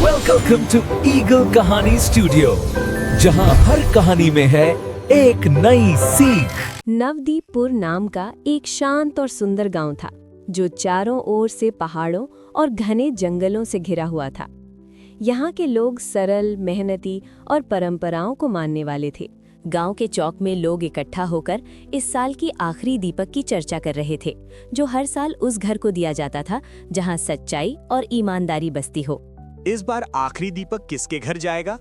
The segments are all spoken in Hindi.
वेलकम टू ईगल कहानी स्टूडियो, जहां हर कहानी में है एक नई सीख। नवदीपपुर नाम का एक शांत और सुंदर गांव था, जो चारों ओर से पहाड़ों और घने जंगलों से घिरा हुआ था। यहाँ के लोग सरल, मेहनती और परंपराओं को मानने वाले थे। गांव के चौक में लोग इकट्ठा होकर इस साल की आखिरी दीपक की चर्चा कर रहे थे, जो हर साल उस घर को दिया जाता था जहां सच्चाई और ईमानदारी बसती हो। इस बार आखिरी दीपक किसके घर जाएगा?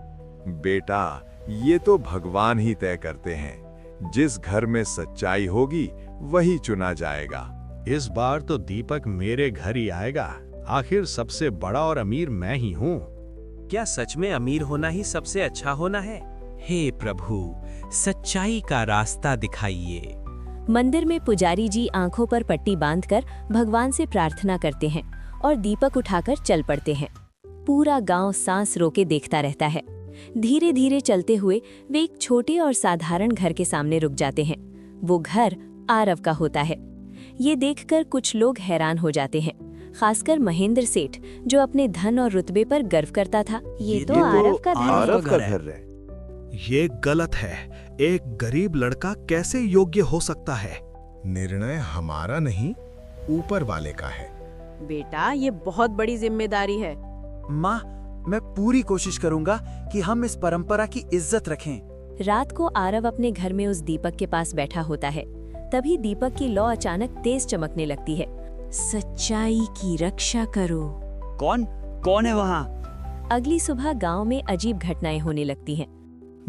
बेटा, ये तो भगवान ही तय करते हैं। जिस घर में सच्चाई होगी वही चुना जाएगा। इस बार तो दीपक मेरे घर ही आएगा। आखिर सबसे बड़ा और अमीर मैं ही हूँ। क्या सच में अमीर होना ही सबसे अच्छा होना है? हे प्रभु, सच्चाई का रास्ता दिखाइए। मंदिर में पुजारी जी आंखों पर पट्टी बांधकर भगवान से प्रार्थना करते हैं और दीपक उठाकर चल पड़ते हैं। पूरा गांव सांस रोके देखता रहता है। धीरे धीरे चलते हुए वे एक छोटे और साधारण घर के सामने रुक जाते हैं। वो घर आरव का होता है। ये देखकर कुछ लोग हैरान हो जाते हैं, खासकर महेंद्र सेठ, जो अपने धन और रुतबे पर गर्व करता था। ये तो आरव का घर है। ये गलत है। एक गरीब लड़का कैसे योग्य हो सकता है? निर्णय हमारा नहीं, ऊपर वाले का है। बेटा, ये बहुत बड़ी जिम्मेदारी है। माँ, मैं पूरी कोशिश करूंगा कि हम इस परंपरा की इज्जत रखें। रात को आरव अपने घर में उस दीपक के पास बैठा होता है। तभी दीपक की लौ अचानक तेज चमकने लगती है। सच्चाई की रक्षा करो। कौन है वहाँ? अगली सुबह गांव में अजीब घटनाएं होने लगती हैं।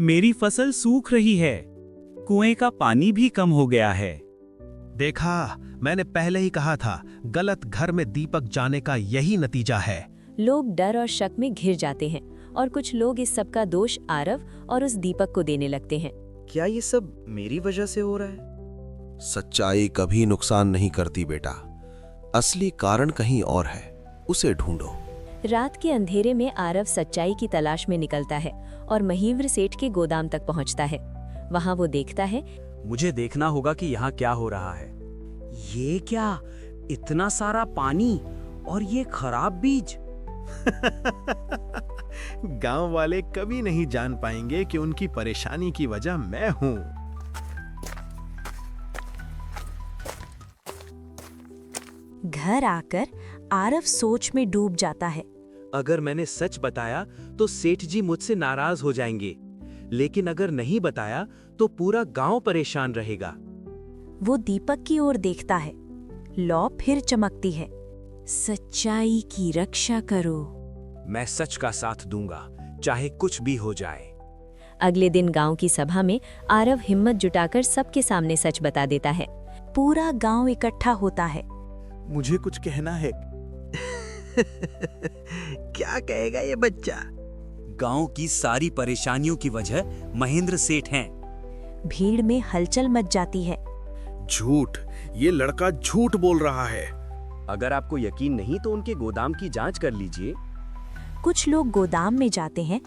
मेरी फसल सूख रही है। कुएं का पानी भी कम हो गया है। देखा, मैंने पहले ही कहा था, गलत घर में दीपक जाने का यही नतीजा है। लोग डर और शक में घिर जाते हैं और कुछ लोग इस सब का दोष आरव और उस दीपक को देने लगते हैं। क्या ये सब मेरी वजह से हो रहा है? सच्चाई कभी नुकसान नहीं करती बेटा। असली कारण कहीं और है, उसे ढूंढो। रात के अंधेरे में आरव सच्चाई की तलाश में निकलता है और महेंद्र सेठ के गोदाम तक पहुंचता है। वहां वो देखता है, मुझे देखना होगा कि यहाँ क्या हो रहा है। ये क्या, इतना सारा पानी और ये खराब बीज। गांव वाले कभी नहीं जान पाएंगे कि उनकी परेशानी की वजह मैं हूँ। घर आकर आरव सोच में डूब जाता है। अगर मैंने सच बताया तो सेठ जी मुझसे नाराज हो जाएंगे, लेकिन अगर नहीं बताया तो पूरा गांव परेशान रहेगा। वो दीपक की ओर देखता है। लौ फिर चमकती है। सच्चाई की रक्षा करो। मैं सच का साथ दूंगा, चाहे कुछ भी हो जाए। अगले दिन गांव की सभा में आरव हिम्मत जुटाकर सबके सामने सच बता देता है। पूरा गांव इकट्ठा होता है। मुझे कुछ कहना है। क्या कहेगा ये बच्चा? गांव की सारी परेशानियों की वजह महेंद्र सेठ हैं। भीड़ में हलचल मच जाती है। झूठ, ये लड़का झूठ बोल रहा है। अगर आपको यकीन नहीं तो उनके गोदाम की जांच कर लीजिए। कुछ लोग गोदाम में जाते हैं।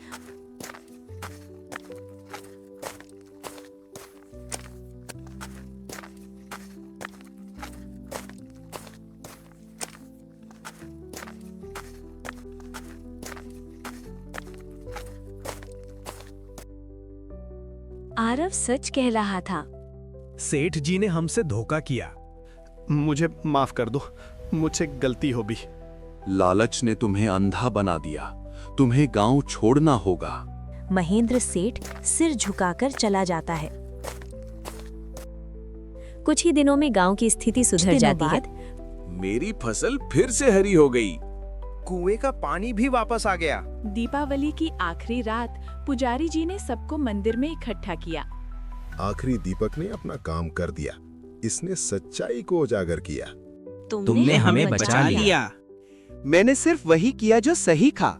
आरव सच कह रहा था। सेठ जी ने हमसे धोखा किया। मुझे माफ कर दो, मुझसे गलती हो भी। लालच ने तुम्हें अंधा बना दिया। तुम्हें गांव छोड़ना होगा। महेंद्र सेठ सिर झुकाकर चला जाता है। कुछ ही दिनों में गांव की स्थिति सुधर जाती है। मेरी फसल फिर से हरी हो गई। कुएं का पानी भी वापस आ गया। दीपावली की आखिरी रात पुजारी जी ने सबको मंदिर में इकट्ठा किया। आखिरी दीपक ने अपना काम कर दिया। इसने सच्चाई को उजागर किया। तुमने हमें बचा लिया। मैंने सिर्फ वही किया जो सही था।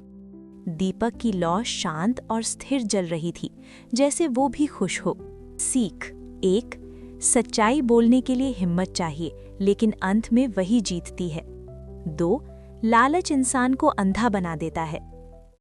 दीपक की लौ शांत और स्थिर जल रही थी, जैसे वो भी खुश हो। सीख 1, सच्चाई बोलने के लिए हिम्मत चाहिए, लेकिन अंत में वही जीतती है। 2, लालच इंसान को अंधा बना देता है।